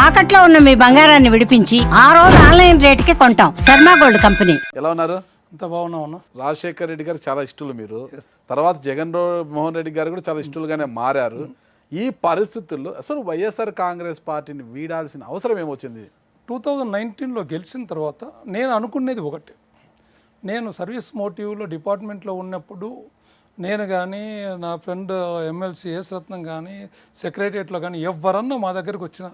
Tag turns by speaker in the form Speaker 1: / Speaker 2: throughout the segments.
Speaker 1: తాకట్లో ఉన్న మీ బంగారాన్ని విడిపించి ఆ రోజు ఆన్లైన్ రేటుకి కొంటాం. Sharma gold company.
Speaker 2: ఎలా ఉన్నారు?
Speaker 3: అంత బాగున్నా.
Speaker 2: రాజశేఖర్ రెడ్డి గారు చాలా ఇష్టలు మీరు, తర్వాత మోహన్ రెడ్డి గారు కూడా చాలా ఇష్టలుగానే మారారు. ఈ పరిస్థితుల్లో అసలు వైఎస్ఆర్ కాంగ్రెస్ పార్టీని వీడాల్సిన అవసరం ఏమొచ్చింది?
Speaker 3: 2019లో గెలిచిన తర్వాత నేను అనుకునేది ఒకటి, నేను సర్వీస్ మోటివ్లో డిపార్ట్మెంట్లో ఉన్నప్పుడు నేను కానీ నా ఫ్రెండ్ ఎమ్మెల్సీ ఎస్ రత్నం కానీ సెక్రటరియట్లో కానీ ఎవరన్నా మా దగ్గరికి వచ్చినా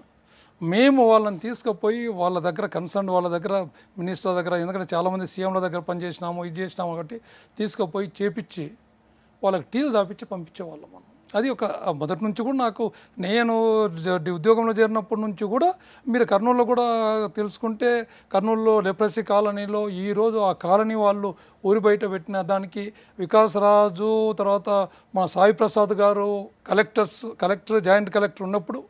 Speaker 3: మేము వాళ్ళని తీసుకుపోయి వాళ్ళ దగ్గర కన్సర్న్ వాళ్ళ దగ్గర మినిస్టర్ దగ్గర, ఎందుకంటే చాలామంది సీఎంల దగ్గర పనిచేసినాము ఇది చేసినాము కాబట్టి తీసుకుపోయి చేపించి వాళ్ళకి టీలు దాపించి పంపించేవాళ్ళం మనం. అది ఒక మొదటి నుంచి కూడా నాకు, నేను ఉద్యోగంలో చేరినప్పటి నుంచి కూడా మీరు కర్నూలులో కూడా తెలుసుకుంటే కర్నూలులో లెప్రసీ కాలనీలో ఈరోజు ఆ కాలనీ వాళ్ళు ఊరి బయట పెట్టిన దానికి వికాస్ రాజు, తర్వాత మా సాయి ప్రసాద్ గారు కలెక్టర్ జాయింట్ కలెక్టర్ ఉన్నప్పుడు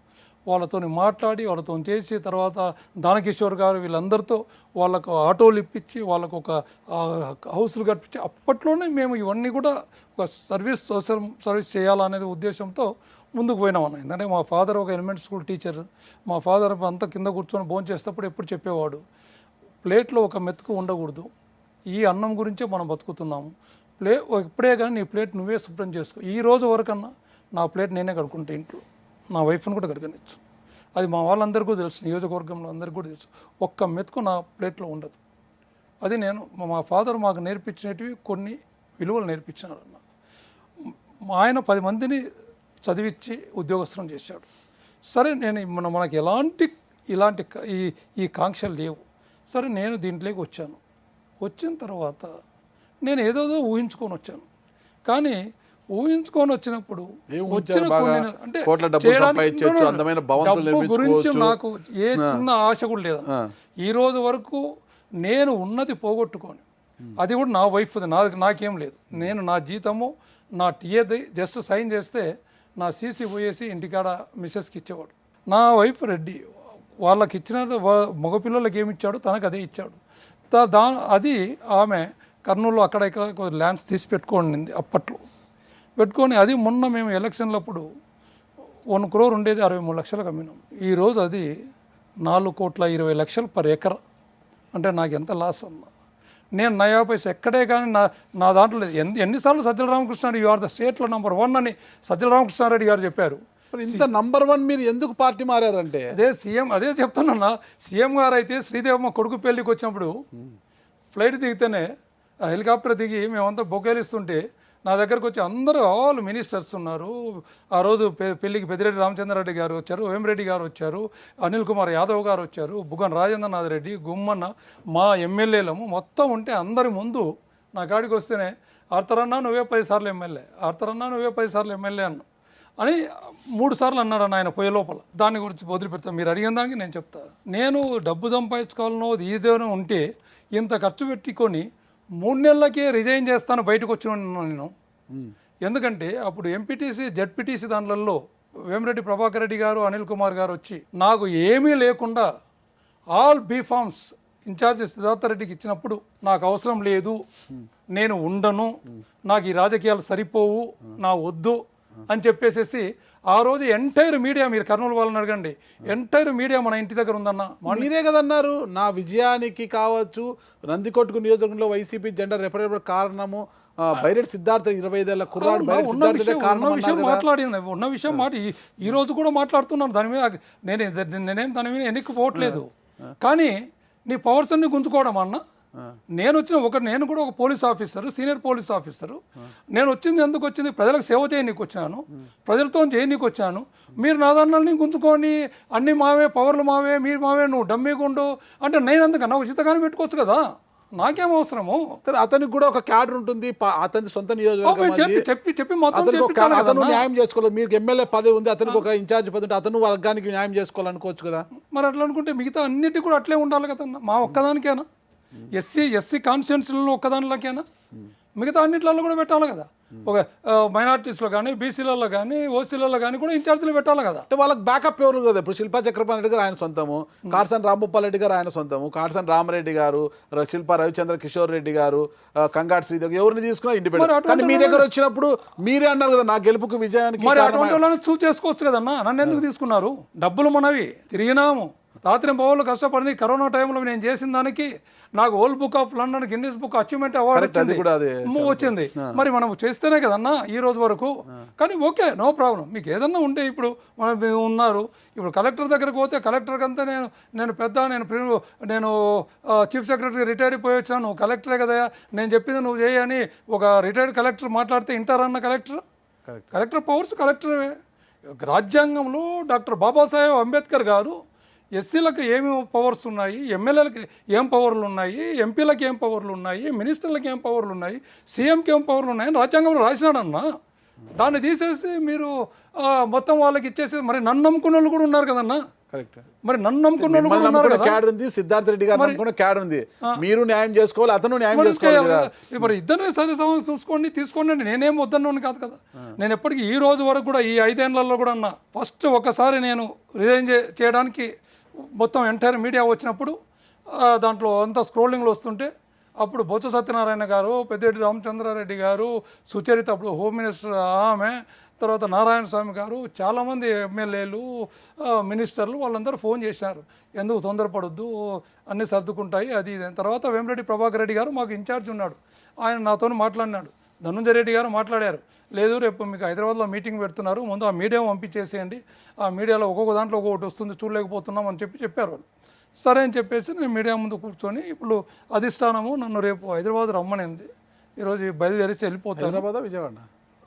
Speaker 3: వాళ్ళతో మాట్లాడి వాళ్ళతో చేసి, తర్వాత దానకిషోర్ గారు వీళ్ళందరితో వాళ్ళకు ఆటోలు ఇప్పించి వాళ్ళకు ఒక హౌస్లు కట్టించి అప్పట్లోనే మేము ఇవన్నీ కూడా ఒక సోషల్ సర్వీస్ చేయాలనే ఉద్దేశంతో ముందుకు పోయినామన్న. ఎందుకంటే మా ఫాదర్ ఒక ఎలిమెంటరీ స్కూల్ టీచర్, మా ఫాదర్ అంతా కింద కూర్చొని భోజనం చేసేటప్పుడు ఎప్పుడు చెప్పేవాడు, ప్లేట్లో ఒక మెతుకు ఉండకూడదు, ఈ అన్నం గురించే మనం బతుకుతున్నాము, ఇప్పుడే కానీ నీ ప్లేట్ నువ్వే శుభ్రం చేసుకో, ఈ రోజు వరకన్నా నా ప్లేట్ నేనే కడుక్కుంటే ఇంట్లో, నా వైఫ్ని కూడా కడగనిచ్చు. అది మా వాళ్ళందరికీ కూడా తెలుసు, నియోజకవర్గంలో అందరికీ కూడా తెలుసు. ఒక్క మెతుకు నా ప్లేట్లో ఉండదు. అది నేను మా ఫాదర్ మాకు నేర్పించినవి కొన్ని విలువలు నేర్పించినారన్న. ఆయన 10 మందిని చదివించి ఉద్యోగస్తులను చేశాడు. సరే నేను మనకి ఇలాంటి ఈ కాంక్షలు లేవు. సరే నేను దీంట్లోకి వచ్చాను. వచ్చిన తర్వాత నేను ఏదో ఊహించుకొని వచ్చాను. కానీ ఊహించుకొని వచ్చినప్పుడు అంటే డబ్బు గురించి నాకు ఏ చిన్న ఆశ కూడా లేదు. ఈ రోజు వరకు నేను ఉన్నది పోగొట్టుకొని, అది కూడా నా వైఫ్ది, నాకేం లేదు. నేను నా జీతము నా టీఏది జస్ట్ సైన్ చేస్తే నా సీసీ పోయేసి ఇంటికాడ మిస్సెస్కి ఇచ్చేవాడు. నా వైఫ్ రెడ్డి వాళ్ళకి ఇచ్చిన మగపిల్లలకి ఏమి ఇచ్చాడు తనకు అదే ఇచ్చాడు. అది ఆమె కర్నూలులో అక్కడ ఇక్కడ ల్యాండ్స్ తీసి పెట్టుకోండి అప్పట్లో పెట్టుకొని, అది మొన్న మేము ఎలక్షన్లప్పుడు 1 crore ఉండేది 63 లక్షలకు అమ్మినాం. ఈరోజు అది 4,20,00,000 పర్ ఎకర్. అంటే నాకు ఎంత లాస్ అమ్మా. నేను నయా పైసా ఎక్కడే కానీ నా దాంట్లో లేదు. ఎన్నిసార్లు Sajjala Ramakrishna Reddy you are the స్టేట్లో నంబర్ 1 అని సజ్జల రామకృష్ణారెడ్డి గారు చెప్పారు.
Speaker 2: ఇంత నంబర్ 1 మీరు ఎందుకు పార్టీ మారారంటే
Speaker 3: అదే చెప్తానన్నా. సీఎం గారు అయితే శ్రీదేవమ్మ కొడుకు పెళ్ళికి వచ్చినప్పుడు ఫ్లైట్ దిగితేనే హెలికాప్టర్ దిగి మేమంతా బొకేలిస్తుంటే నా దగ్గరకు వచ్చి అందరూ ఆల్ మినిస్టర్స్ ఉన్నారు. ఆ రోజు పెళ్లికి పెద్దిరెడ్డి రామచంద్రారెడ్డి గారు వచ్చారు, వేమిరెడ్డి గారు వచ్చారు, అనిల్ కుమార్ యాదవ్ గారు వచ్చారు, బుగ్గన రాజేంద్రనాథ్ రెడ్డి, గుమ్మన్న, మా ఎమ్మెల్యేలము మొత్తం ఉంటే అందరి ముందు నా కాడికి వస్తేనే ఆర్తరన్నా నువ్వే 10 సార్లు ఎమ్మెల్యే, ఆర్తరన్నా నువ్వే 10 సార్లు ఎమ్మెల్యే అని 3 సార్లు అన్నాడు ఆయన పోయే లోపల. దాని గురించి వదిలిపెడతాను, మీరు అడిగిన దానికి నేను చెప్తా. నేను డబ్బు సంపాదించుకోవాలనో ఇదేనో ఉంటే ఇంత ఖర్చు పెట్టుకొని 3 నెలలకే రిజైన్ చేస్తాను బయటకు వచ్చిన నేను. ఎందుకంటే అప్పుడు ఎంపీటీసీ జడ్పీటీసీ దానిలలో వేమిరెడ్డి ప్రభాకర్ రెడ్డి గారు, అనిల్ కుమార్ గారు వచ్చి నాకు ఏమీ లేకుండా ఆల్ బీఫామ్స్ ఇన్ఛార్జ్ సిద్ధార్థ రెడ్డికి ఇచ్చినప్పుడు నాకు అవసరం లేదు, నేను ఉండను, నాకు ఈ రాజకీయాలు సరిపోవు, నా వద్దు అని చెప్పేసేసి ఆ రోజు ఎంటైర్ మీడియా, మీరు కర్నూలు వాళ్ళని అడగండి, ఎంటైర్ మీడియా మన ఇంటి దగ్గర ఉందన్న.
Speaker 2: మీరే కదన్నారు నా విజయానికి కావచ్చు, నందికొట్కు నియోజకవర్గంలో వైసీపీ జెండా రెఫరెండం కారణము బైరెడ్డి సిద్ధార్థ 25 ఏళ్ల కుర్రాడు
Speaker 3: ఉన్న విషయం మాట ఈ రోజు కూడా మాట్లాడుతున్నాను. దాని మీద నేనేం దాని మీద ఎన్నికపోవట్లేదు. కానీ నీ పవర్స్ అన్ని గుంజుకోవడం అన్న. నేను కూడా ఒక police officer, senior police officer. నేను వచ్చింది ఎందుకు వచ్చింది? ప్రజలకు సేవ చేయనీకి వచ్చాను, ప్రజలతో చేయనీకి వచ్చాను. మీరు నా దాన్ని గుంజుకొని అన్ని మావే, పవర్లు మావే, మీరు మావే, నువ్వు డమ్మీగుండు అంటే నేను ఎందుకన్నా ఉచితంగానే పెట్టుకోవచ్చు కదా, నాకేం అవసరము?
Speaker 2: అతనికి కూడా ఒక క్యాడర్ ఉంటుంది, అతని సొంత నియోజకవర్గం
Speaker 3: చెప్పి
Speaker 2: అతను న్యాయం చేసుకోవాలి. మీకు ఎమ్మెల్యే పదవి ఉంది, అతనికి ఒక ఇన్ఛార్జ్ పదవి ఉంటే అతను వర్గానికి న్యాయం చేసుకోవాలనుకోవచ్చు కదా.
Speaker 3: మరి అట్లా అనుకుంటే మిగతా అన్నిటి కూడా అట్లే ఉండాలి కదన్నా. మా ఒక్కదానికేనా? ఎస్సీ కాన్స్టిట్యున్సీలలో ఒక్కదానిలోకేనా? మిగతా అన్నిట్లలో కూడా పెట్టాలి కదా. ఒక మైనార్టీస్లో కానీ బీసీలలో కానీ ఓసీలలో కానీ కూడా ఇన్ఛార్జీలు పెట్టాలి కదా.
Speaker 2: అంటే వాళ్ళకి బ్యాకప్ ఎవరు కదా. ఇప్పుడు శిల్పా చక్రపాణి రెడ్డి గారు ఆయన సొంతము, కాటసాని రాంభూపాల్ రెడ్డి గారు ఆయన సొంతము, కాటసాని రామరెడ్డి గారు, శిల్పా రవిచంద్ర కిషోర్ రెడ్డి గారు, కంగాటి శ్రీదేవి, ఎవరిని తీసుకున్నా ఇండిపెండెంట్. కానీ మీ దగ్గర వచ్చినప్పుడు మీరే అన్నారు కదా నా గెలుపుకు విజయానికి.
Speaker 3: మరి అటువంటి వాళ్ళని చూస్ చేసుకోవచ్చు కదన్నా. నన్ను ఎందుకు తీసుకున్నారు? డబ్బులు మనవి, తిరిగినాము, రాత్రి పౌరులు కష్టపడి కరోనా టైంలో నేను చేసిన దానికి నాకు world book of London Guinness book achievement award వచ్చింది. మరి మనం చేస్తేనే కదన్నా ఈ రోజు వరకు. కానీ ఓకే, నో ప్రాబ్లం. మీకు ఏదన్నా ఉంటే ఇప్పుడు మనం ఉన్నారు, ఇప్పుడు కలెక్టర్ దగ్గరకు పోతే కలెక్టర్కి అంతా నేను పెద్ద నేను చీఫ్ సెక్రటరీ రిటైర్ అయిపోయి వచ్చాను, నువ్వు కలెక్టరే కదా, నేను చెప్పింది నువ్వు చేయని ఒక రిటైర్డ్ కలెక్టర్ మాట్లాడితే వింటారన్న కలెక్టర్ పవర్స్ కలెక్టరే. రాజ్యాంగంలో డాక్టర్ బాబాసాహెబ్ అంబేద్కర్ గారు ఎస్సీలకు ఏమి పవర్స్ ఉన్నాయి, ఎమ్మెల్యేలకు ఏం పవర్లు ఉన్నాయి, ఎంపీలకు ఏం పవర్లు ఉన్నాయి, మినిస్టర్లకు ఏం పవర్లు ఉన్నాయి, సీఎంకి ఏం పవర్లు ఉన్నాయని రాజ్యాంగంలో రాసినాడన్నా. దాన్ని తీసేసి మీరు మొత్తం వాళ్ళకి ఇచ్చేసి మరి నన్ను నమ్ముకున్న వాళ్ళు కూడా ఉన్నారు కదన్నా. మరి నన్ను నమ్ముకున్న వాళ్ళు కూడా ఉన్నారు కదా.
Speaker 2: క్యాడర్ ఉంది, సిద్ధార్థ రెడ్డి గారు క్యాడర్ ఉంది, మీరు న్యాయం చేసుకోవాలి, అతను న్యాయం చేసుకోవాలి.
Speaker 3: మరి ఇద్దరు సరే చూసుకోండి, తీసుకోండి. నేనేం వద్దన్నాను కాదు కదా. నేను ఎప్పటికీ ఈ రోజు వరకు కూడా ఈ 5 ఏళ్లలో కూడా అన్నా, ఫస్ట్ ఒకసారి నేను రిజైన్ చేయడానికి మొత్తం ఎంటైర్ మీడియా వచ్చినప్పుడు దాంట్లో అంతా స్క్రోలింగ్లో వస్తుంటే అప్పుడు బొత్స సత్యనారాయణ గారు, పెద్దిరెడ్డి రామచంద్రారెడ్డి గారు, సుచరిత అప్పుడు హోమ్ మినిస్టర్ ఆమె, తర్వాత నారాయణ స్వామి గారు, చాలామంది ఎమ్మెల్యేలు మినిస్టర్లు వాళ్ళందరూ ఫోన్ చేశారు, ఎందుకు తొందరపడొద్దు అన్నీ సర్దుకుంటాయి అది ఇది. తర్వాత వేమిరెడ్డి ప్రభాకర్ రెడ్డి గారు మాకు ఇన్ఛార్జ్ ఉన్నాడు, ఆయన నాతో మాట్లాడినాడు. ధనుంజయ రెడ్డి గారు మాట్లాడారు, లేదు రేపు మీకు హైదరాబాద్లో మీటింగ్ పెడుతున్నారు, ముందు ఆ మీడియా పంపించేసేయండి, ఆ మీడియాలో ఒక్కొక్క దాంట్లో ఒక్కొక్కటి వస్తుంది చూడలేకపోతున్నాం అని చెప్పారు వాళ్ళు. సరే అని చెప్పేసి నేను మీడియా ముందు కూర్చొని ఇప్పుడు అధిష్టానము నన్ను రేపు హైదరాబాద్ రమ్మనింది. ఈరోజు బయలుదేరిసి వెళ్ళిపోతాను.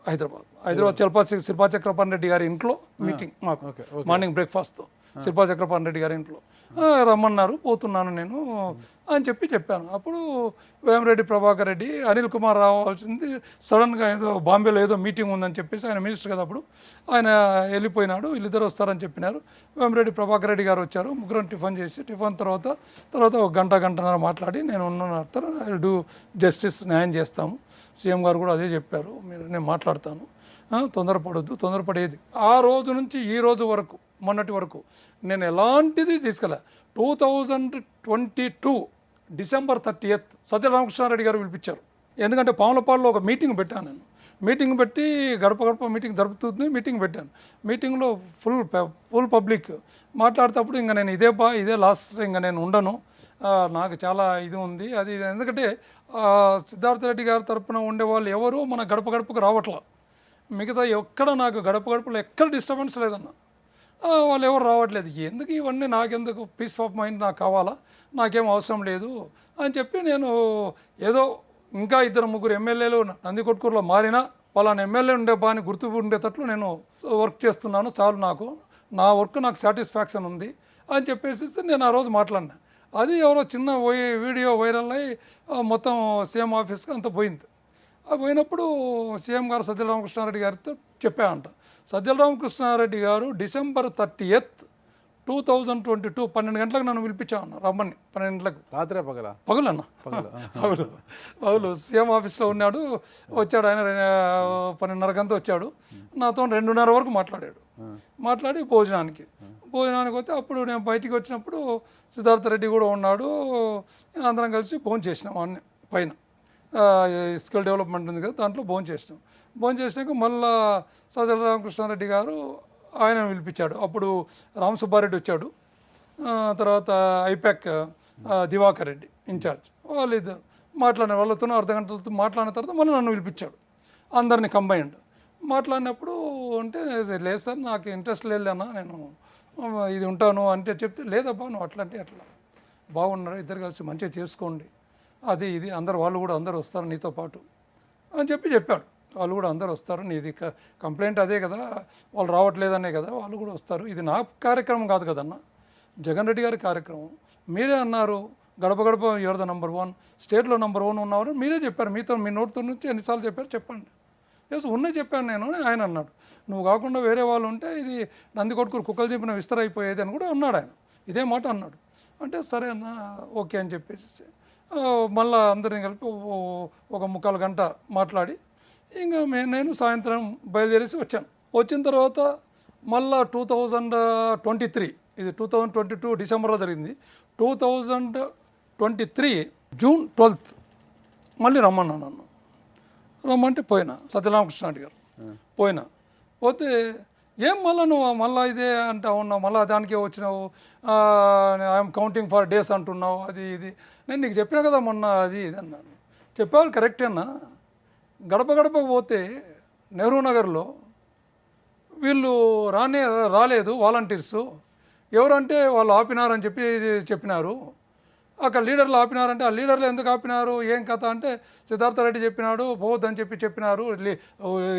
Speaker 3: హైదరాబాద్ శిల్పా చక్రపాణి రెడ్డి గారి ఇంట్లో మీటింగ్ మాకు మార్నింగ్ బ్రేక్ఫాస్ట్తో శిల్పా చక్రపాణి రెడ్డి గారి ఇంట్లో రమ్మన్నారు, పోతున్నాను నేను అని చెప్పాను. అప్పుడు వేమిరెడ్డి ప్రభాకర్ రెడ్డి, అనిల్ కుమార్ రావాల్సింది సడన్గా ఏదో బాంబేలో ఏదో మీటింగ్ ఉందని చెప్పేసి, ఆయన మినిస్టర్ కదా అప్పుడు, ఆయన వెళ్ళిపోయినాడు, వీళ్ళిద్దరు వస్తారని చెప్పినారు. వేమిరెడ్డి ప్రభాకర్ రెడ్డి గారు వచ్చారు, ముగ్గురం టిఫిన్ చేసి, టిఫిన్ తర్వాత ఒక గంటన్నర మాట్లాడి నేను ఉన్న ఐ విల్ డూ జస్టిస్, న్యాయం చేస్తాము. సీఎం గారు కూడా అదే చెప్పారు, నేను మాట్లాడతాను, తొందరపడేది. ఆ రోజు నుంచి ఈ రోజు వరకు, మొన్నటి వరకు నేను ఎలాంటిది తీసుకెళ్ళా. 2022 డిసెంబర్ 30 సత్య రామకృష్ణారెడ్డి గారు పిలిపించారు. ఎందుకంటే పాములపాడులో ఒక మీటింగ్ పెట్టాను నేను. మీటింగ్ పెట్టి గడప మీటింగ్ జరుపుతుంది, మీటింగ్ పెట్టాను. మీటింగ్లో ఫుల్ పబ్లిక్ మాట్లాడేటప్పుడు ఇంకా నేను ఇదే లాస్ట్, ఇంకా నేను ఉండను, నాకు చాలా ఇది ఉంది అది. ఎందుకంటే సిద్ధార్థ రెడ్డి గారి తరఫున ఉండేవాళ్ళు ఎవరు మన గడపకు రావట్లా. మిగతా ఎక్కడ నాకు గడపలో ఎక్కడ డిస్టర్బెన్స్ లేదన్న, వాళ్ళు ఎవరు రావట్లేదు. ఎందుకు ఇవన్నీ, నాకెందుకు, పీస్ ఆఫ్ మైండ్ నాకు కావాలా, నాకేం అవసరం లేదు అని చెప్పి నేను ఏదో ఇంకా 2-3 ఎమ్మెల్యేలు నందికొట్కూరులో మారినా వాళ్ళని ఎమ్మెల్యే అని గుర్తు ఉండేటట్లు నేను వర్క్ చేస్తున్నాను, చాలు, నా వర్క్ నాకు సాటిస్ఫాక్షన్ ఉంది అని చెప్పేసి నేను ఆ రోజు మాట్లాడినా. అది ఎవరో చిన్న వీడియో వైరల్ అయ్యి మొత్తం సీఎం ఆఫీస్కి అంత పోయింది. పోయినప్పుడు సీఎం గారు సజ్జల రామకృష్ణారెడ్డి గారితో చెప్పానంట. సజ్జల రామకృష్ణారెడ్డి గారు డిసెంబర్ 30, 2022 12 గంటలకు నన్ను పిలిపించాను రమ్మని. 12 గంటలకు
Speaker 2: రాత్రే
Speaker 3: పగలన్న పగలు సీఎం ఆఫీస్లో ఉన్నాడు, వచ్చాడు ఆయన 12:30 వచ్చాడు, నాతో 2:30 వరకు మాట్లాడి భోజనానికి వస్తే అప్పుడు నేను బయటికి వచ్చినప్పుడు సిద్ధార్థ రెడ్డి కూడా ఉన్నాడు, అందరం కలిసి భోజనం చేసినాం అన్నీ పైన స్కిల్ డెవలప్మెంట్ ఉంది కదా, దాంట్లో భోజనం చేసినాక మళ్ళా సజ్జల రామకృష్ణారెడ్డి గారు ఆయన పిలిపించాడు. అప్పుడు రామ్ సుబ్బారెడ్డి వచ్చాడు, తర్వాత ఐపాక్ దివాకర్ రెడ్డి ఇన్ఛార్జ్, వాళ్ళిద్దరు మాట్లాడిన వాళ్ళతో అర్ధగంటలతో మాట్లాడిన తర్వాత మళ్ళీ నన్ను పిలిపించాడు, అందరినీ కంబైన్డ్. మాట్లాడినప్పుడు అంటే లేదు సార్ నాకు ఇంట్రెస్ట్ లేదన్నా, నేను ఇది ఉంటాను అంటే చెప్తే, లేదబ్బా నువ్వు అట్లా బాగున్నారు, ఇద్దరు కలిసి మంచిగా చేసుకోండి, అది ఇది వాళ్ళు కూడా అందరూ వస్తారు నీతో పాటు అని చెప్పాడు. వాళ్ళు కూడా అందరూ వస్తారు, నీది కంప్లైంట్ అదే కదా, వాళ్ళు రావట్లేదనే కదా, వాళ్ళు కూడా వస్తారు, ఇది నా కార్యక్రమం కాదు కదన్న, జగన్ రెడ్డి గారి కార్యక్రమం. మీరే అన్నారు గడప యువర్ ద నంబర్ 1, స్టేట్లో నంబర్ 1 ఉన్నవారు మీరే చెప్పారు, మీ నోటితో నుంచి ఎన్నిసార్లు చెప్పారు చెప్పండి. ఎస్ ఉన్నాయి చెప్పాను నేను అని ఆయన అన్నాడు. నువ్వు కాకుండా వేరే వాళ్ళు ఉంటే ఇది నందికొట్కూరు కుక్కలు చెప్పిన విస్తరైపోయేది అని కూడా అన్నాడు ఆయన, ఇదే మాట అన్నాడు. అంటే సరే అన్న ఓకే అని చెప్పేసి మళ్ళీ అందరిని కలిపి ఒక 3/4 గంట మాట్లాడి ఇంకా నేను సాయంత్రం బయలుదేరేసి వచ్చాను. వచ్చిన తర్వాత మళ్ళా 2023, ఇది 2022 డిసెంబర్లో జరిగింది. 2023 జూన్ 12 మళ్ళీ రమ్మన్నాను. నన్ను రమ్మంటే పోయినా, సత్యరామకృష్ణ రెడ్డి గారు పోయినా. పోతే ఏం మళ్ళీ నువ్వు మళ్ళీ ఇదే అంటే ఉన్నావు, మళ్ళీ దానికే వచ్చినావు, ఐఎమ్ కౌంటింగ్ ఫర్ డేస్ అంటున్నావు, అది ఇది. నేను నీకు చెప్పినా కదా మొన్న అది ఇది అన్నాను. చెప్పేవాళ్ళు కరెక్టేనా? గడప గడపకు పోతే నెహ్రూ నగర్లో వీళ్ళు రాలేదు వాలంటీర్సు. ఎవరంటే వాళ్ళు ఆపినారని చెప్పినారు. అక్కడ లీడర్లు ఆపినారంటే ఆ లీడర్లు ఎందుకు ఆపినారు, ఏం కథ అంటే సిద్ధార్థ రెడ్డి చెప్పినాడు పోవద్దని చెప్పినారు,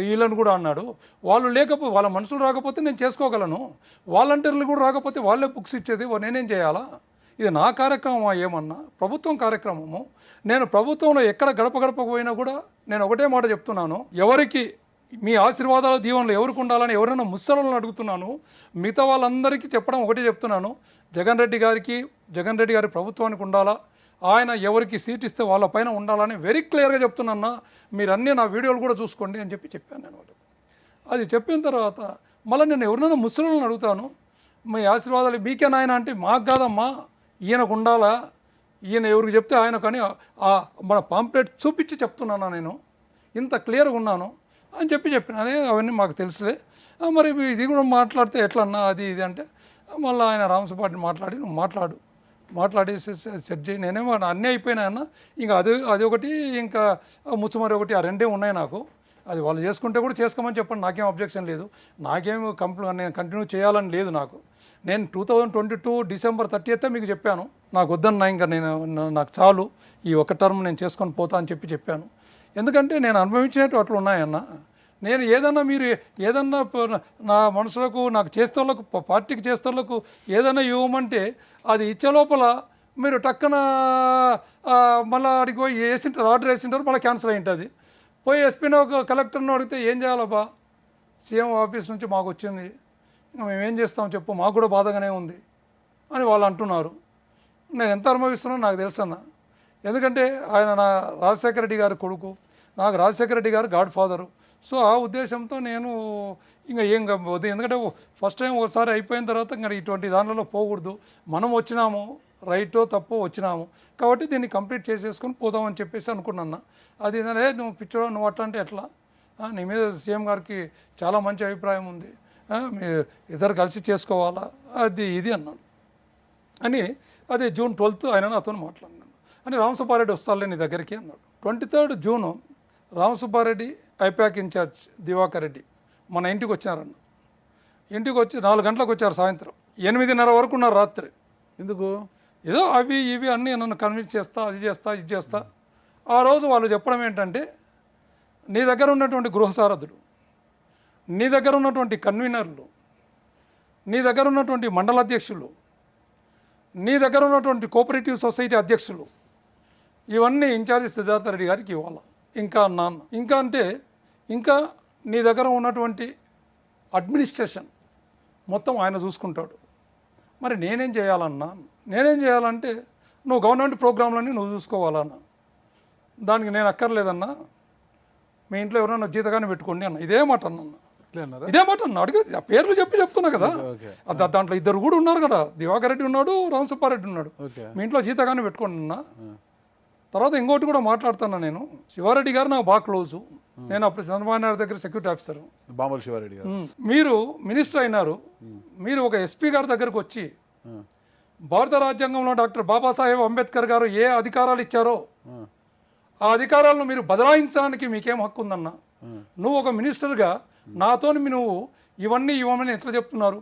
Speaker 3: వీళ్ళని కూడా అన్నాడు. వాళ్ళు లేకపోతే వాళ్ళ మనుషులు రాకపోతే నేను చేసుకోగలను, వాలంటీర్లు కూడా రాకపోతే వాళ్ళే బుక్స్ ఇచ్చేది నేనేం చేయాలా? ఇది నా కార్యక్రమమా ఏమన్నా? ప్రభుత్వం కార్యక్రమము. నేను ప్రభుత్వంలో ఎక్కడ గడప గడపకు పోయినా కూడా నేను ఒకటే మాట చెప్తున్నాను, ఎవరికి మీ ఆశీర్వాదాలు దీవెనలు ఎవరికి ఉండాలని ఎవరైనా ముసలను అడుగుతున్నాను. మిగతా వాళ్ళందరికీ చెప్పడం ఒకటే చెప్తున్నాను, జగన్ రెడ్డి గారి ప్రభుత్వానికి ఉండాలా, ఆయన ఎవరికి సీట్ ఇస్తే వాళ్ళ పైన ఉండాలని వెరీ క్లియర్గా చెప్తున్నా. మీరు అన్నీ నా వీడియోలు కూడా చూసుకోండి అని చెప్పాను నేను. అది చెప్పిన తర్వాత మళ్ళీ నేను ఎవరినైనా ముసలను అడుగుతాను, మీ ఆశీర్వాదాలు మీకే నాయన అంటే మాకు కాదమ్మా, ఈయనకు ఉండాలా, ఈయన ఎవరికి చెప్తే ఆయన కానీ మన పాంప్లెట్ చూపించి చెప్తున్నాను నేను, ఇంత క్లియర్గా ఉన్నాను అని చెప్పిన. అవన్నీ మాకు తెలుసులే, మరి ఇది కూడా మాట్లాడితే ఎట్లన్నా అది ఇది అంటే మళ్ళీ ఆయన రామసుబ్బారెడ్డి మాట్లాడి నువ్వు మాట్లాడేసి సెట్ చేయి, నేనేమో అన్నీ అయిపోయినాయన్న, ఇంకా అది ఒకటి ఇంకా ముచ్చుమరి ఒకటి, ఆ రెండే ఉన్నాయి నాకు. అది వాళ్ళు చేసుకుంటే కూడా చేసుకోమని చెప్పండి, నాకేం అబ్జెక్షన్ లేదు, నాకేం నేను కంటిన్యూ చేయాలని లేదు నాకు. నేను 2022 డిసెంబర్ 30 మీకు చెప్పాను, నాకు వద్దన్నా, ఇంకా నాకు చాలు, ఈ ఒక టర్మ్ నేను చేసుకొని పోతా అని చెప్పాను. ఎందుకంటే నేను అనుభవించినట్టు అట్లా ఉన్నాయన్న. నేను మీరు ఏదన్నా నా మనుషులకు నాకు చేస్తోళ్ళకు పార్టీకి చేస్తోళ్ళకు ఏదైనా ఇవ్వమంటే అది ఇచ్చే లోపల మీరు టక్కన మళ్ళీ అడిగి పోయి ఆర్డర్ వేసింటారు, మళ్ళీ క్యాన్సిల్ అయి ఉంటుంది. పోయి ఎస్పీని ఒక కలెక్టర్ని అడిగితే ఏం చేయాలబ్బా, సీఎం ఆఫీస్ నుంచి మాకు వచ్చింది, ఇంకా మేమేం చేస్తాం చెప్పు, మాకు కూడా బాధగానే ఉంది అని వాళ్ళు అంటున్నారు. నేను ఎంత అనుభవిస్తున్నానో నాకు తెలుసన్నా. ఎందుకంటే ఆయన నా రాజశేఖర రెడ్డి గారి కొడుకు, నాకు రాజశేఖర రెడ్డి గారు గాడ్ ఫాదరు. సో ఆ ఉద్దేశంతో నేను ఇంకా ఏం కాదు, ఎందుకంటే ఫస్ట్ టైం ఒకసారి అయిపోయిన తర్వాత ఇంకా ఇటువంటి దానిలో పోకూడదు, మనం వచ్చినాము రైటో తప్పో వచ్చినాము కాబట్టి దీన్ని కంప్లీట్ చేసేసుకొని పోదామని చెప్పేసి అనుకున్నా. అది నువ్వు పిచ్చోడు నువ్వు అట్లా అంటే ఎట్లా, నీ మీద సీఎం గారికి చాలా మంచి అభిప్రాయం ఉంది, మీ ఇద్దరు కలిసి చేసుకోవాలా, అది ఇది అన్నాను అని. అదే జూన్ 12 ఆయన నాతో మాట్లాడినాను అని, రామసుబ్బారెడ్డి వస్తాలే నీ దగ్గరికి అన్నాడు. 23 June Ramasubba Reddy, IPAC incharge Diwakar Reddy మన ఇంటికి వచ్చినారన్న. ఇంటికి వచ్చి 4 గంటలకు వచ్చారు, సాయంత్రం 8:30 వరకు ఉన్నారు రాత్రి.
Speaker 2: ఎందుకు?
Speaker 3: ఏదో అవి ఇవి అన్నీ నన్ను కన్విన్స్ చేస్తా, అది చేస్తా, ఇది చేస్తా. ఆ రోజు వాళ్ళు చెప్పడం ఏంటంటే, నీ దగ్గర ఉన్నటువంటి గృహసారథులు, నీ దగ్గర ఉన్నటువంటి కన్వీనర్లు, నీ దగ్గర ఉన్నటువంటి మండల అధ్యక్షులు, నీ దగ్గర ఉన్నటువంటి కోఆపరేటివ్ సొసైటీ అధ్యక్షులు, ఇవన్నీ ఇన్ఛార్జి సిద్ధార్థ రెడ్డి గారికి ఇవ్వాలి. ఇంకా అన్నాను, ఇంకా అంటే ఇంకా నీ దగ్గర ఉన్నటువంటి అడ్మినిస్ట్రేషన్ మొత్తం ఆయన చూసుకుంటాడు. మరి నేనేం చేయాలన్నా, నేనేం చేయాలంటే నువ్వు గవర్నమెంట్ ప్రోగ్రాంలన్నీ నువ్వు చూసుకోవాలన్నా, దానికి నేను అక్కర్లేదన్నా, మీ ఇంట్లో ఎవరైనా జీతగానే పెట్టుకోండి అన్న. ఇదే మాట అన్నా, ఇదే మాట అన్న. అడిగి పేర్లు చెప్తున్నా కదా, దాంట్లో 2 కూడా ఉన్నారు కదా, దివాకర్ రెడ్డి ఉన్నాడు, రామసుబ్బారెడ్డి ఉన్నాడు. మీ ఇంట్లో జీతగానే పెట్టుకోండి అన్న. తర్వాత ఇంకోటి కూడా మాట్లాడుతున్నా, నేను శివారెడ్డి గారు నాకు బాగా క్లోజు, నేను అప్పుడు చంద్రబాబు నాయుడు దగ్గర సెక్యూరిటీ ఆఫీసర్.
Speaker 2: బామల శివారెడ్డి గారు
Speaker 3: మీరు మినిస్టర్ అయినారు, మీరు ఒక ఎస్పీ గారి దగ్గరకు వచ్చి భారత రాజ్యాంగంలో డాక్టర్ బాబాసాహెబ్ అంబేద్కర్ గారు ఏ అధికారాలు ఇచ్చారో ఆ అధికారాలను మీరు బదలాయించడానికి మీకేం హక్కు ఉందన్నా? నువ్వు ఒక మినిస్టర్గా నాతో నువ్వు ఇవన్నీ ఇవ్వమని ఎట్లా చెప్తున్నారు?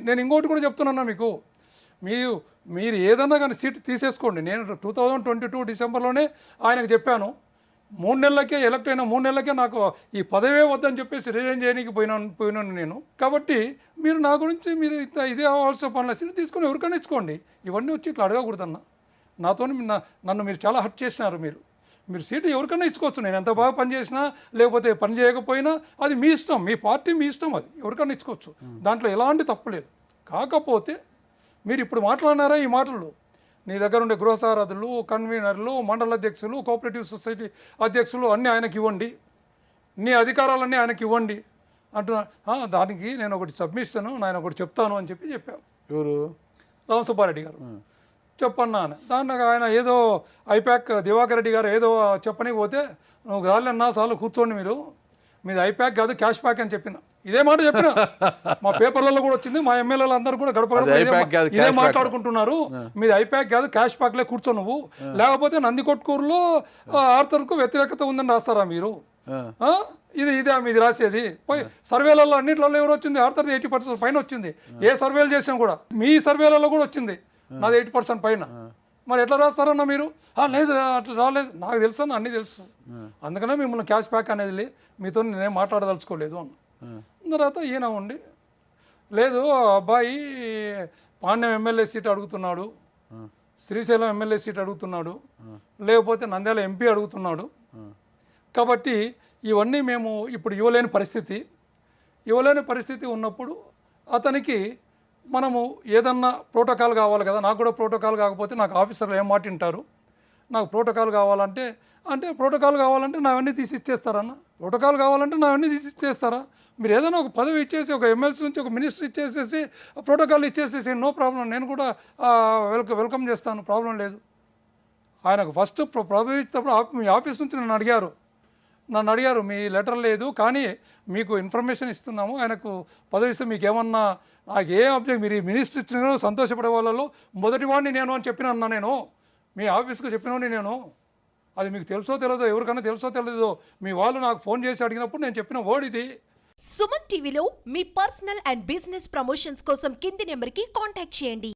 Speaker 3: నేను ఇంకోటి కూడా చెప్తున్నా మీకు, మీరు ఏదన్నా కానీ సీట్ తీసేసుకోండి. నేను 2022 డిసెంబర్లోనే ఆయనకు చెప్పాను, 3 నెలలకే ఎలక్ట్ అయిన 3 నెలలకే నాకు ఈ పదవే వద్దని చెప్పేసి రిజైన్ చేయడానికి పోయినాను నేను. కాబట్టి మీరు నా గురించి మీరు ఇదే అవ్వాల్సిన పనుల సీట్ తీసుకొని ఎవరికైనా ఇచ్చుకోండి. ఇవన్నీ వచ్చి ఇట్లా అడగకూడదన్న. నాతో నన్ను మీరు చాలా హర్ట్ చేసినారు. మీరు సీటు ఎవరికైనా ఇచ్చుకోవచ్చు, నేను ఎంత బాగా పనిచేసినా లేకపోతే పని చేయకపోయినా అది మీ ఇష్టం, మీ పార్టీ మీ ఇష్టం, అది ఎవరికైనా ఇచ్చుకోవచ్చు, దాంట్లో ఎలాంటి తప్పులేదు. కాకపోతే మీరు ఇప్పుడు మాట్లాడినారా ఈ మాటలు, నీ దగ్గర ఉండే గృహసారథులు, కన్వీనర్లు, మండల అధ్యక్షులు, కోఆపరేటివ్ సొసైటీ అధ్యక్షులు అన్నీ ఆయనకి ఇవ్వండి. నీ అధికారాలన్నీ ఆయనకి ఇవ్వండి అంటున్నా. దానికి నేను ఒకటి సబ్మిషన్ నేను ఒకటి చెప్తాను అని చెప్పాను
Speaker 2: ఎవరు?
Speaker 3: రామసుబ్బారెడ్డి గారు. చెప్పన్నా అని దానికి ఆయన ఏదో ఐప్యాక్ దివాకర్ రెడ్డి గారు ఏదో చెప్పని పోతే నువ్వు గాలన్నా చాలు కూర్చోండి మీరు, మీది ఐప్యాక్ కాదు క్యాష్ ప్యాక్ అని చెప్పిన. ఇదే మాట చెప్పిన మా పేపర్లలో కూడా వచ్చింది, మా ఎమ్మెల్యేలు అందరూ కూడా గడప ఇదే మాట్లాడుకుంటున్నారు, మీది ఐప్యాక్ కాదు క్యాష్ ప్యాక్లే కూర్చో నువ్వు, లేకపోతే నందికొట్కూరులో ఆర్థర్కు వ్యతిరేకత ఉందని రాస్తారా మీరు? ఇదే మీది రాసేది. పోయి సర్వేలలో అన్నింటిలో ఎవరు వచ్చింది? ఆర్థర్ 80% పైన వచ్చింది. ఏ సర్వేలు చేసినా కూడా మీ సర్వేలలో కూడా వచ్చింది నాది 80% పైన. మరి ఎట్లా రాస్తారన్నా మీరు? లేదు అట్లా రాలేదు, నాకు తెలుసు అన్న, అన్నీ తెలుసు, అందుకనే మిమ్మల్ని క్యాష్ ప్యాక్ అనేది మీతో నేనేం మాట్లాడదలుచుకోలేదు అన్న. తర్వాత ఈయన ఉండి లేదు అబ్బాయి పాండ్యం ఎమ్మెల్యే సీట్ అడుగుతున్నాడు, శ్రీశైలం ఎమ్మెల్యే సీట్ అడుగుతున్నాడు, లేకపోతే నంద్యాల ఎంపీ అడుగుతున్నాడు, కాబట్టి ఇవన్నీ మేము ఇప్పుడు ఇవ్వలేని పరిస్థితి ఉన్నప్పుడు అతనికి మనము ఏదన్నా ప్రోటోకాల్ కావాలి కదా. నాకు కూడా ప్రోటోకాల్ కాకపోతే నాకు ఆఫీసర్లు ఏం మాట వింటారు? నాకు ప్రోటోకాల్ కావాలంటే ప్రోటోకాల్ కావాలంటే నావన్నీ తీసి ఇచ్చేస్తారన్న. ప్రోటోకాల్ కావాలంటే నావన్నీ తీసి ఇచ్చేస్తారా? మీరు ఏదైనా ఒక పదవి ఇచ్చేసి ఒక ఎమ్మెల్సీ నుంచి ఒక మినిస్టర్ ఇచ్చేసేసి ప్రోటోకాల్ ఇచ్చేసేసి నో ప్రాబ్లం, నేను కూడా వెల్కమ్ చేస్తాను, ప్రాబ్లం లేదు. ఆయనకు ఫస్ట్ పదవి ఇచ్చినప్పుడు మీ ఆఫీస్ నుంచి నన్ను అడిగారు మీ లెటర్ లేదు కానీ మీకు ఇన్ఫర్మేషన్ ఇస్తున్నాము, ఆయనకు పదవి ఇస్తే మీకు ఏమన్నా నాకు ఏ అబ్జెక్ట్, మీరు మినిస్టర్ ఇచ్చిన సంతోషపడే వాళ్ళలో మొదటి వాడిని నేను అని చెప్పినా నేను మీ ఆఫీస్కి చెప్పినవాడిని నేను. అది మీకు తెలుసో తెలియదో, ఎవరికైనా తెలుసో తెలియదో, మీ వాళ్ళు నాకు ఫోన్ చేసి అడిగినప్పుడు నేను చెప్పిన వర్డ్ ఇది.
Speaker 4: సుమన్ టీవీలో మీ పర్సనల్ అండ్ బిజినెస్ ప్రమోషన్స్ కోసం కింది నెంబర్కి కాంటాక్ట్ చేయండి.